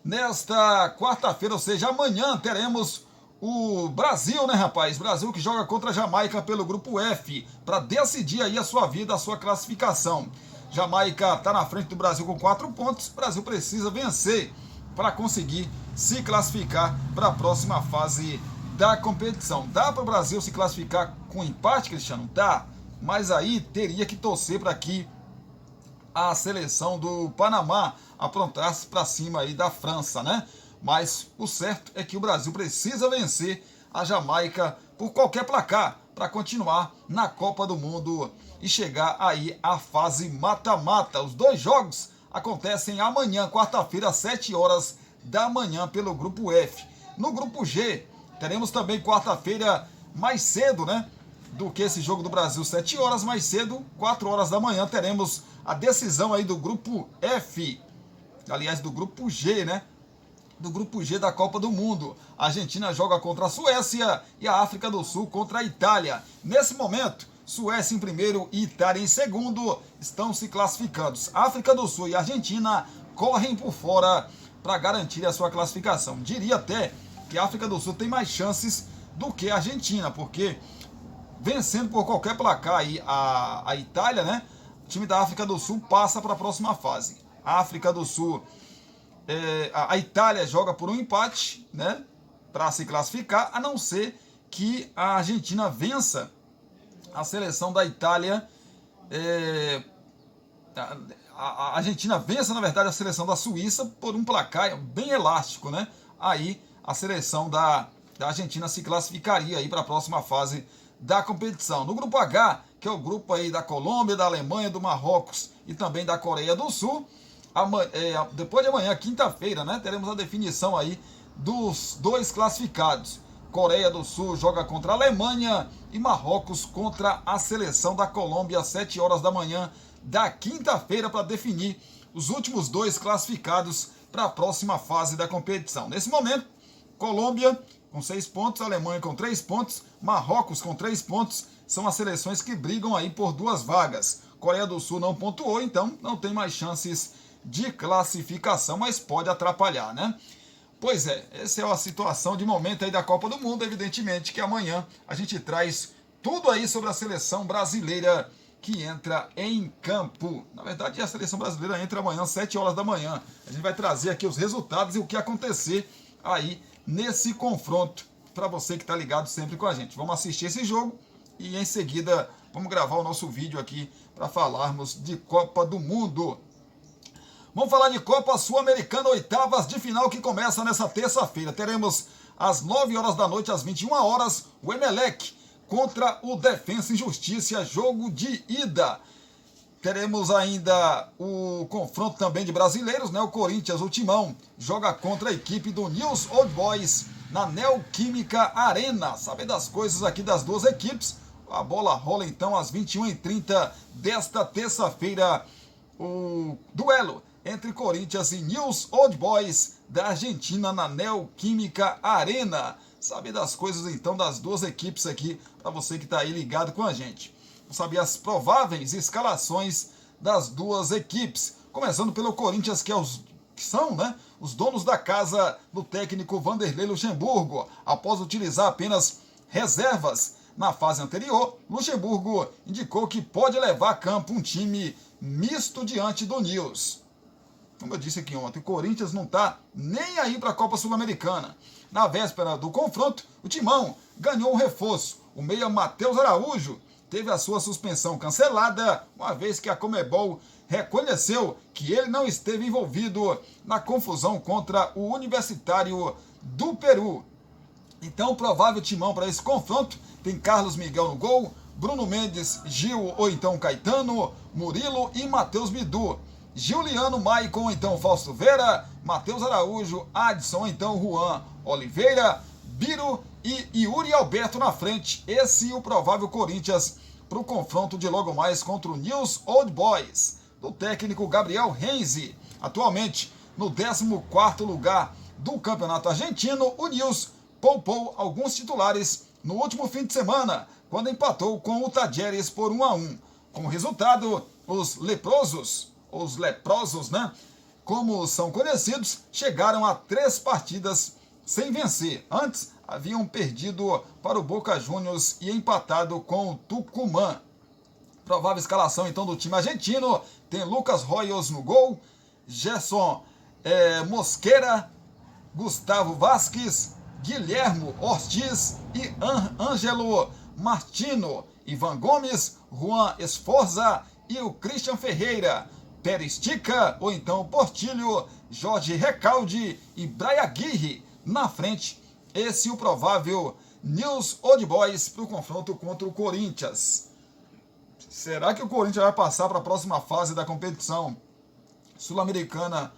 Nesta quarta-feira, ou seja, amanhã, teremos o Brasil, né, rapaz? Brasil que joga contra a Jamaica pelo grupo F, para decidir aí a sua vida, a sua classificação. Jamaica está na frente do Brasil com 4 pontos. O Brasil precisa vencer para conseguir se classificar para a próxima fase da competição. Dá para o Brasil se classificar com empate, Cristiano? Dá, mas aí teria que torcer para que a seleção do Panamá aprontasse para cima aí da França, né? Mas o certo é que o Brasil precisa vencer a Jamaica por qualquer placar para continuar na Copa do Mundo e chegar aí à fase mata-mata. Os 2 jogos acontecem amanhã, quarta-feira, às 7 horas da manhã, pelo grupo F. No grupo G, teremos também quarta-feira mais cedo, né? Do que esse jogo do Brasil, 7 horas mais cedo, 4 horas da manhã, teremos a decisão aí do grupo F. Aliás, do grupo G, né? Do grupo G da Copa do Mundo. A Argentina joga contra a Suécia e a África do Sul contra a Itália. Nesse momento, Suécia em primeiro e Itália em segundo estão se classificando. África do Sul e Argentina correm por fora para garantir a sua classificação. Diria até que a África do Sul tem mais chances do que a Argentina, porque vencendo por qualquer placar aí a Itália, né? O time da África do Sul passa para a próxima fase. A África do Sul, a Itália joga por um empate, né? Para se classificar, a não ser que a Argentina vença a seleção da Itália. A Argentina vença, na verdade, a seleção da Suíça por um placar bem elástico, né? Aí a seleção da Argentina se classificaria aí para a próxima fase da competição. No grupo H, que é o grupo aí da Colômbia, da Alemanha, do Marrocos e também da Coreia do Sul, depois de amanhã, quinta-feira, né, teremos a definição aí dos 2 classificados. Coreia do Sul joga contra a Alemanha e Marrocos contra a seleção da Colômbia, às 7 horas da manhã da quinta-feira, para definir os últimos 2 classificados para a próxima fase da competição. Nesse momento, Colômbia com 6 pontos, Alemanha com 3 pontos, Marrocos com 3 pontos, são as seleções que brigam aí por 2 vagas. Coreia do Sul não pontuou, então não tem mais chances de classificação, mas pode atrapalhar, né? Pois é, essa é a situação de momento aí da Copa do Mundo. Evidentemente que amanhã a gente traz tudo aí sobre a seleção brasileira que entra em campo. Na verdade, a seleção brasileira entra amanhã, às 7 horas da manhã. A gente vai trazer aqui os resultados e o que acontecer aí nesse confronto, para você que está ligado sempre com a gente. Vamos assistir esse jogo e em seguida vamos gravar o nosso vídeo aqui para falarmos de Copa do Mundo. Vamos falar de Copa Sul-Americana, oitavas de final, que começa nessa terça-feira. Teremos às 9 horas da noite, às 21 horas, o Emelec contra o Defensa e Justiça, jogo de ida. Teremos ainda o confronto também de brasileiros, né? O Corinthians, o Timão, joga contra a equipe do News Old Boys na Neoquímica Arena. Sabendo das coisas aqui das 2 equipes, A bola rola então às 21h30 desta terça-feira. O duelo entre Corinthians e News Old Boys da Argentina na Neoquímica Arena. Saber das coisas então das duas equipes aqui, para você que está aí ligado com a gente. Vamos saber as prováveis escalações das duas equipes. Começando pelo Corinthians, que são, né, os donos da casa do técnico Vanderlei Luxemburgo. Após utilizar apenas reservas na fase anterior, Luxemburgo indicou que pode levar a campo um time misto diante do News. Como eu disse aqui ontem, o Corinthians não está nem aí para a Copa Sul-Americana. Na véspera do confronto, o Timão ganhou um reforço. O meia Matheus Araújo teve a sua suspensão cancelada, uma vez que a Conmebol reconheceu que ele não esteve envolvido na confusão contra o Universitário do Peru. Então, o provável timão para esse confronto tem Carlos Miguel no gol, Bruno Mendes, Gil ou então Caetano, Murilo e Matheus Bidu. Juliano, Maicon ou então Fausto Vera, Matheus Araújo, Adson ou então Juan Oliveira, Biro e Yuri Alberto na frente. Esse é o provável Corinthians para o confronto de logo mais contra o News Old Boys, do técnico Gabriel Renzi. Atualmente, no 14º lugar do Campeonato Argentino, o News poupou alguns titulares no último fim de semana, quando empatou com o Talleres por 1-1. Como resultado, os leprosos, né, como são conhecidos, chegaram a 3 partidas sem vencer. Antes, haviam perdido para o Boca Juniors e empatado com o Tucumã. Provável escalação então do time argentino: tem Lucas Royos no gol, Gerson Mosquera, Gustavo Vasquez, Guilhermo Ortiz e Ângelo Martino, Ivan Gomes, Juan Esforza e o Christian Ferreira, Peristica ou então Portilho, Jorge Recalde e Brian Aguirre na frente. Esse é o provável News Old Boys para o confronto contra o Corinthians. Será que o Corinthians vai passar para a próxima fase da competição sul-americana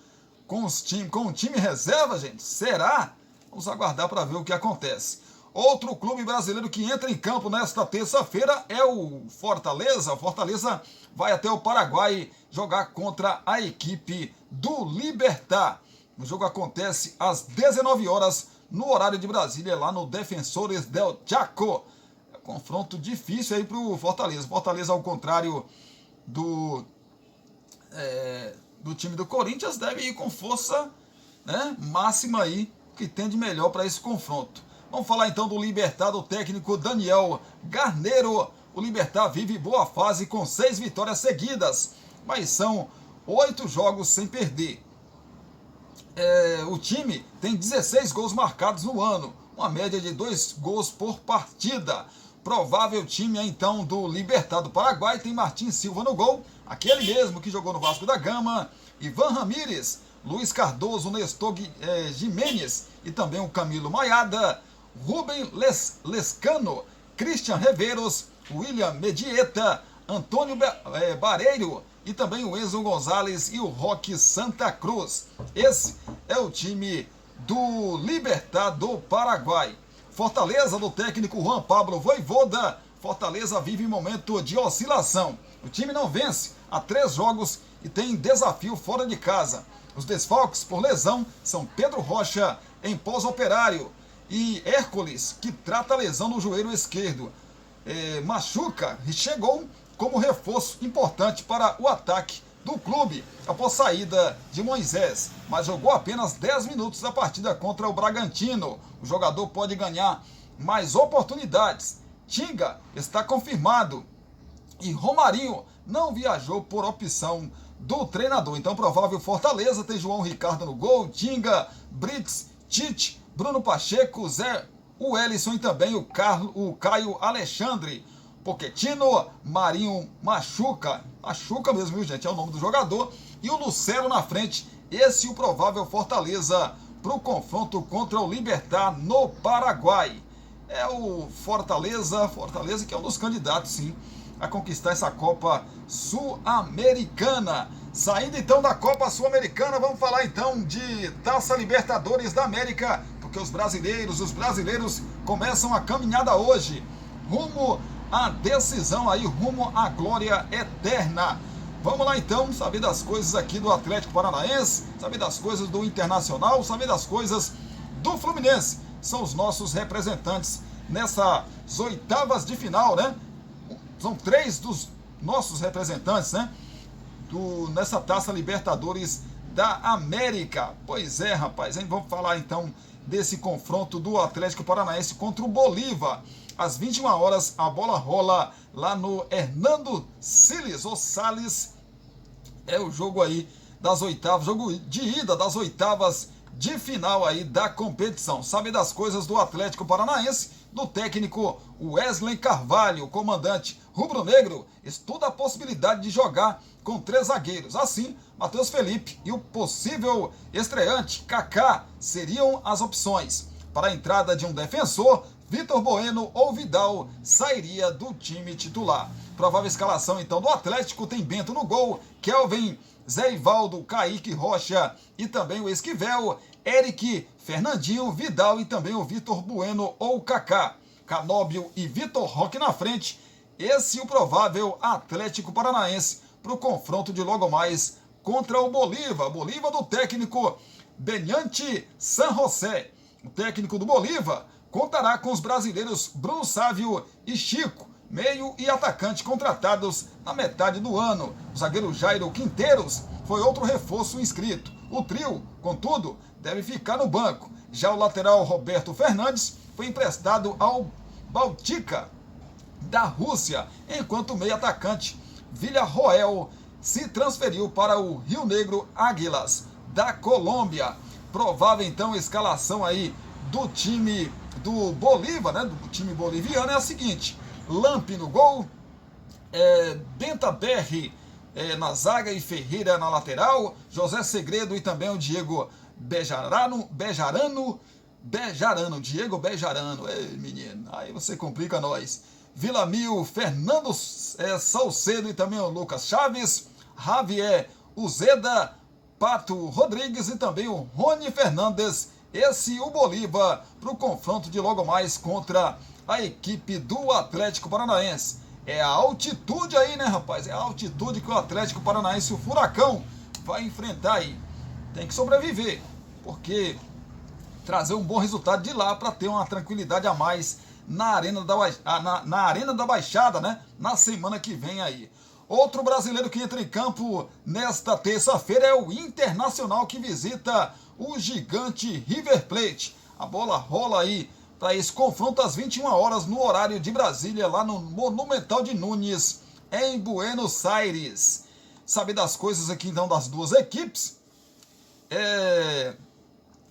com um time reserva, gente? Será? Vamos aguardar para ver o que acontece. Outro clube brasileiro que entra em campo nesta terça-feira é o Fortaleza. O Fortaleza vai até o Paraguai jogar contra a equipe do Libertad. O jogo acontece às 19 horas no horário de Brasília, lá no Defensores del Chaco. É um confronto difícil aí para o Fortaleza. Fortaleza, ao contrário do time do Corinthians, deve ir com força, né, máxima aí, que tem de melhor para esse confronto. Vamos falar então do Libertad, do técnico Daniel Garneiro. O Libertad vive boa fase com 6 vitórias seguidas, mas são 8 jogos sem perder. O time tem 16 gols marcados no ano, uma média de 2 gols por partida. Provável time então do Libertad do Paraguai tem Martin Silva no gol, aquele mesmo que jogou no Vasco da Gama, Ivan Ramírez, Luiz Cardoso, Nestor Jimenez e também o Camilo Maiada, Rubem Lescano, Christian Reveros, William Medieta, Antônio Bareiro e também o Enzo Gonzalez e o Roque Santa Cruz. Esse é o time do Libertad do Paraguai. Fortaleza, do técnico Juan Pablo Voivoda. Fortaleza vive momento de oscilação. O time não vence há 3 jogos e tem desafio fora de casa. Os desfalques por lesão são Pedro Rocha, em pós-operário, e Hércules, que trata a lesão no joelho esquerdo. Machuca e chegou como reforço importante para o ataque do clube após saída de Moisés, mas jogou apenas 10 minutos da partida contra o Bragantino. O jogador pode ganhar mais oportunidades. Tinga está confirmado e Romarinho não viajou por opção do treinador. Então, provável Fortaleza tem João Ricardo no gol, Tinga, Brits, Tite, Bruno Pacheco, Zé Wellison e também o Caio Alexandre. Pochettino, Marinho machuca mesmo, viu, gente? É o nome do jogador. E o Lucero na frente. Esse é o provável Fortaleza para o confronto contra o Libertad no Paraguai. É o Fortaleza que é um dos candidatos, sim, a conquistar essa Copa Sul-Americana. Saindo então da Copa Sul-Americana, vamos falar então de Taça Libertadores da América, porque os brasileiros começam a caminhada hoje rumo a decisão aí rumo à glória eterna. Vamos lá então, saber das coisas aqui do Atlético Paranaense, saber das coisas do Internacional, saber das coisas do Fluminense. São os nossos representantes nessas oitavas de final, né? São 3 dos nossos representantes, né? Nessa Taça Libertadores da América. Pois é, rapaz, hein? Vamos falar então desse confronto do Atlético Paranaense contra o Bolívar. Às 21 horas, a bola rola lá no Hernando Siles, ou Salles. É o jogo aí das oitavas, jogo de ida das oitavas de final aí da competição. Sabe das coisas do Atlético Paranaense? Do técnico Wesley Carvalho, comandante rubro-negro, estuda a possibilidade de jogar com 3 zagueiros. Assim, Matheus Felipe e o possível estreante Kaká seriam as opções. Para a entrada de um defensor, Vitor Bueno ou Vidal sairia do time titular. Provável escalação então do Atlético tem Bento no gol, Kelvin, Zé Ivaldo, Kaique Rocha e também o Esquivel, Eric, Fernandinho, Vidal e também o Vitor Bueno ou Kaká. Canóbio e Vitor Roque na frente. Esse é o provável Atlético Paranaense para o confronto de logo mais contra o Bolívar. Bolívar do técnico Benhante San José. O técnico do Bolívar contará com os brasileiros Bruno Sávio e Chico, meio e atacante contratados na metade do ano. O zagueiro Jairo Quinteiros foi outro reforço inscrito. O trio, contudo, deve ficar no banco. Já o lateral Roberto Fernandes foi emprestado ao Baltica da Rússia, enquanto o meio atacante Villarroel se transferiu para o Rio Negro Águilas da Colômbia. Provável então escalação aí do time do Bolívar, né, do time boliviano é a seguinte: Lampe no gol, Benta Berri na zaga e Ferreira na lateral, José Segredo e também o Diego Bejarano, Diego Bejarano, menino, aí você complica nós. Vilamil, Fernando Salcedo e também o Lucas Chaves, Javier Uzeda, Pato Rodrigues e também o Rony Fernandes. Esse o Bolívar para o confronto de logo mais contra a equipe do Atlético Paranaense. É a altitude aí, né, rapaz? É a altitude que o Atlético Paranaense, o Furacão, vai enfrentar aí. Tem que sobreviver, porque trazer um bom resultado de lá para ter uma tranquilidade a mais na Arena da Baixada, né? Na semana que vem aí. Outro brasileiro que entra em campo nesta terça-feira é o Internacional, que visita o gigante River Plate. A bola rola aí para esse confronto às 21 horas no horário de Brasília, lá no Monumental de Nunes, em Buenos Aires. Sabe das coisas aqui então das duas equipes?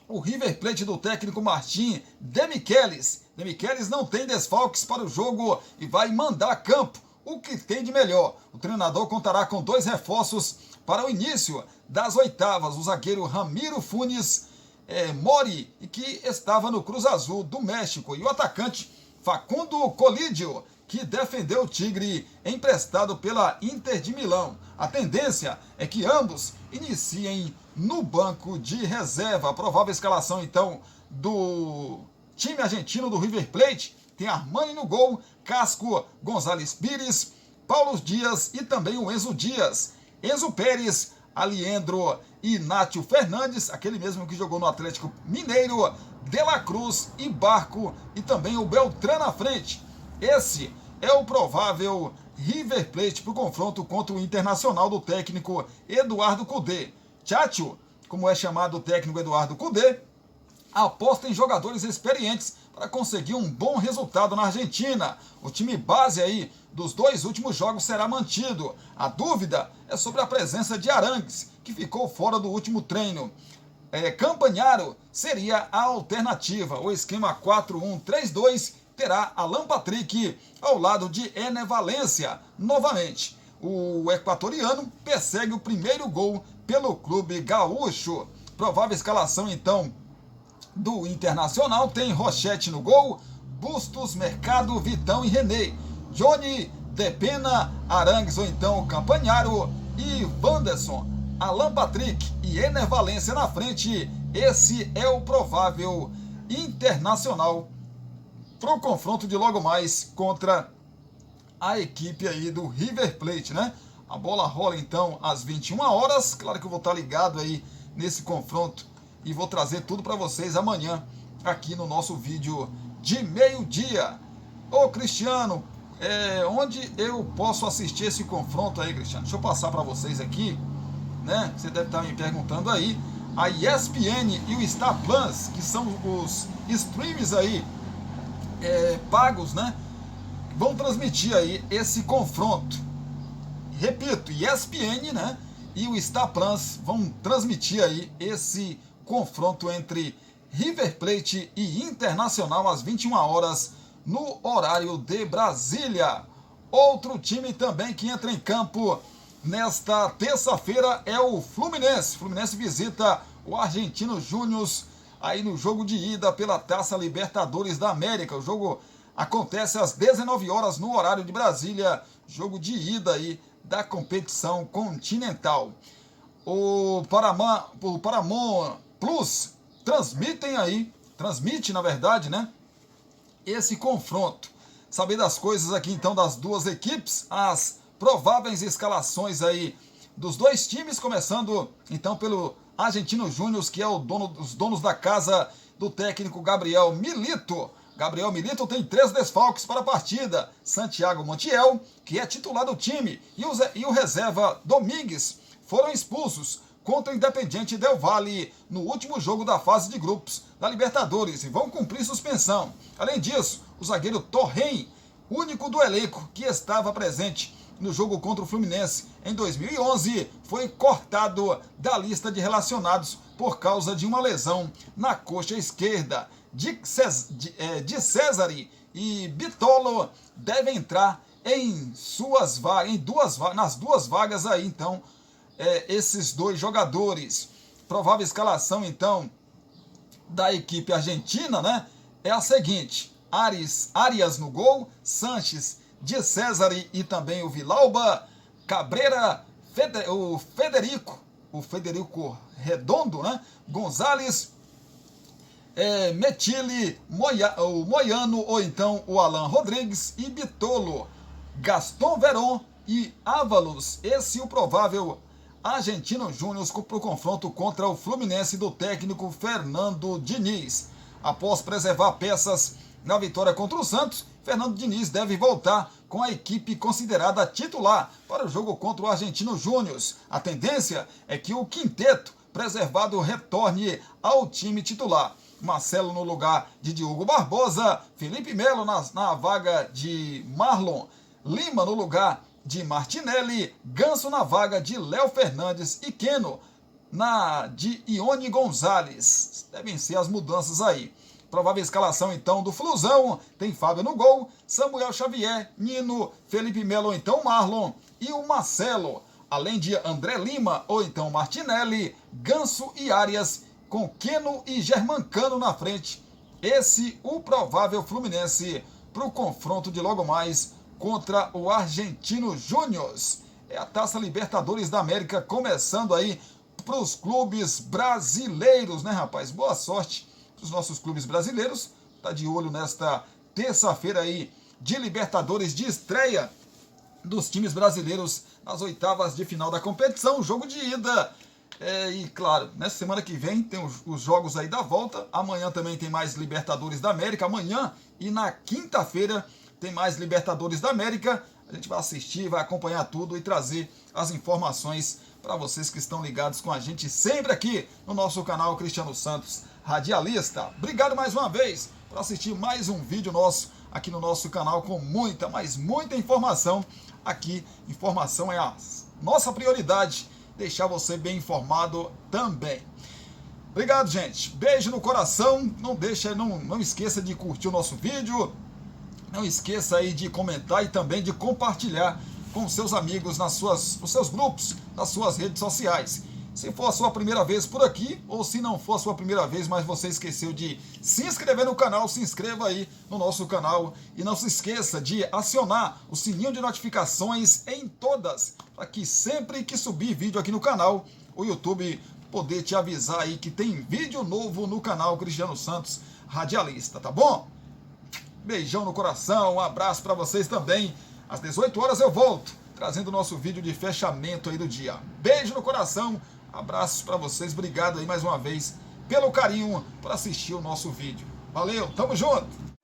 O River Plate do técnico Martim Demichelis. Demichelis não tem desfalques para o jogo e vai mandar a campo o que tem de melhor. O treinador contará com 2 reforços para o início das oitavas. O zagueiro Ramiro Funes Mori, que estava no Cruz Azul do México, e o atacante Facundo Colídio, que defendeu o Tigre emprestado pela Inter de Milão. A tendência é que ambos iniciem no banco de reserva. A provável escalação então do time argentino do River Plate tem Armani no gol, Casco, Gonzalez Pires, Paulo Dias e também o Enzo Dias. Enzo Pérez, Aliendro e Nátio Fernandes, aquele mesmo que jogou no Atlético Mineiro, De La Cruz e Barco e também o Beltrán na frente. Esse é o provável River Plate para o confronto contra o Internacional do técnico Eduardo Cudê. Tchatcho, como é chamado o técnico Eduardo Cudê, aposta em jogadores experientes para conseguir um bom resultado na Argentina. O time base aí dos 2 últimos jogos será mantido. A dúvida é sobre a presença de Arangues, que ficou fora do último treino. Campagnaro seria a alternativa. O esquema 4-1-3-2 terá Alan Patrick ao lado de Ené Valência novamente. O equatoriano persegue o primeiro gol pelo clube gaúcho. Provável escalação então do Internacional tem Rochete no gol, Bustos, Mercado, Vitão e René, Johnny, Depena, Arangues ou então Campagnaro e Wanderson, Alan Patrick e Ené Valência na frente. Esse é o provável Internacional para o confronto de logo mais contra a equipe aí do River Plate, né? A bola rola então às 21 horas. Claro que eu vou estar ligado aí nesse confronto e vou trazer tudo para vocês amanhã aqui no nosso vídeo de meio-dia. Ô Cristiano, onde eu posso assistir esse confronto aí, Cristiano? Deixa eu passar para vocês aqui, né? Você deve estar me perguntando aí. A ESPN e o Star Plus, que são os streams aí pagos, né? Vão transmitir aí esse confronto. Repito, ESPN, né, e o Star Plus vão transmitir aí esse confronto entre River Plate e Internacional às 21 horas no horário de Brasília. Outro time também que entra em campo nesta terça-feira é o Fluminense. O Fluminense visita o Argentinos Júnior aí no jogo de ida pela Taça Libertadores da América. O jogo acontece às 19 horas no horário de Brasília, jogo de ida aí da competição continental. O Paramount Plus transmite na verdade, né, esse confronto. Saber das coisas aqui então das duas equipes, as prováveis escalações aí dos dois times, começando então pelo Argentino Júnior, que é os donos da casa do técnico Gabriel Milito. Gabriel Milito tem 3 desfalques para a partida. Santiago Montiel, que é titular do time, e o reserva Domingues foram expulsos contra o Independiente Del Valle no último jogo da fase de grupos da Libertadores e vão cumprir suspensão. Além disso, o zagueiro Torren, único do elenco que estava presente no jogo contra o Fluminense em 2011, foi cortado da lista de relacionados por causa de uma lesão na coxa esquerda. De Cesare e Bitolo devem entrar nas duas vagas aí, então, esses dois jogadores. Provável escalação, então, da equipe argentina, né, é a seguinte: Arias no gol, Sanches, de Cesare e também o Villalba, Cabrera, o Federico Redondo, né, Gonzalez, Metili, o Moiano ou então o Alan Rodrigues e Bitolo, Gaston Veron e Ávalos. Esse é o provável Argentino Júnior para o confronto contra o Fluminense do técnico Fernando Diniz. Após preservar peças na vitória contra o Santos, Fernando Diniz deve voltar com a equipe considerada titular para o jogo contra o Argentino Júnior. A tendência é que o quinteto preservado retorne ao time titular. Marcelo no lugar de Diogo Barbosa, Felipe Melo na vaga de Marlon, Lima no lugar de Martinelli, Ganso na vaga de Léo Fernandes e Keno de Ione Gonzalez. Devem ser as mudanças aí. Provável escalação então do Flusão: tem Fábio no gol, Samuel Xavier, Nino, Felipe Melo ou então Marlon e o Marcelo, além de André Lima ou então Martinelli, Ganso e Arias, com Keno e Germancano na frente. Esse o provável Fluminense para o confronto de logo mais contra o Argentino Júnior. É a Taça Libertadores da América começando aí para os clubes brasileiros, né, rapaz? Boa sorte para os nossos clubes brasileiros. Tá de olho nesta terça-feira aí de Libertadores, de estreia dos times brasileiros nas oitavas de final da competição, jogo de ida. E claro, nessa semana que vem tem os jogos aí da volta. Amanhã também tem mais Libertadores da América. Amanhã e na quinta-feira tem mais Libertadores da América. A gente vai assistir, vai acompanhar tudo e trazer as informações para vocês que estão ligados com a gente sempre aqui no nosso canal Cristiano Santos Radialista. Obrigado mais uma vez por assistir mais um vídeo nosso aqui no nosso canal com muita, mas muita informação. Aqui, informação é a nossa prioridade, deixar você bem informado também. Obrigado, gente. Beijo no coração. Não esqueça de curtir o nosso vídeo. Não esqueça aí de comentar e também de compartilhar com seus amigos nos seus grupos, nas suas redes sociais. Se for a sua primeira vez por aqui, ou se não for a sua primeira vez, mas você esqueceu de se inscrever no canal, se inscreva aí no nosso canal. E não se esqueça de acionar o sininho de notificações em todas, para que sempre que subir vídeo aqui no canal, o YouTube poder te avisar aí que tem vídeo novo no canal Cristiano Santos Radialista, tá bom? Beijão no coração, um abraço para vocês também. às 18 horas eu volto, trazendo o nosso vídeo de fechamento aí do dia. Beijo no coração, abraços para vocês, obrigado aí mais uma vez pelo carinho por assistir o nosso vídeo. Valeu, tamo junto!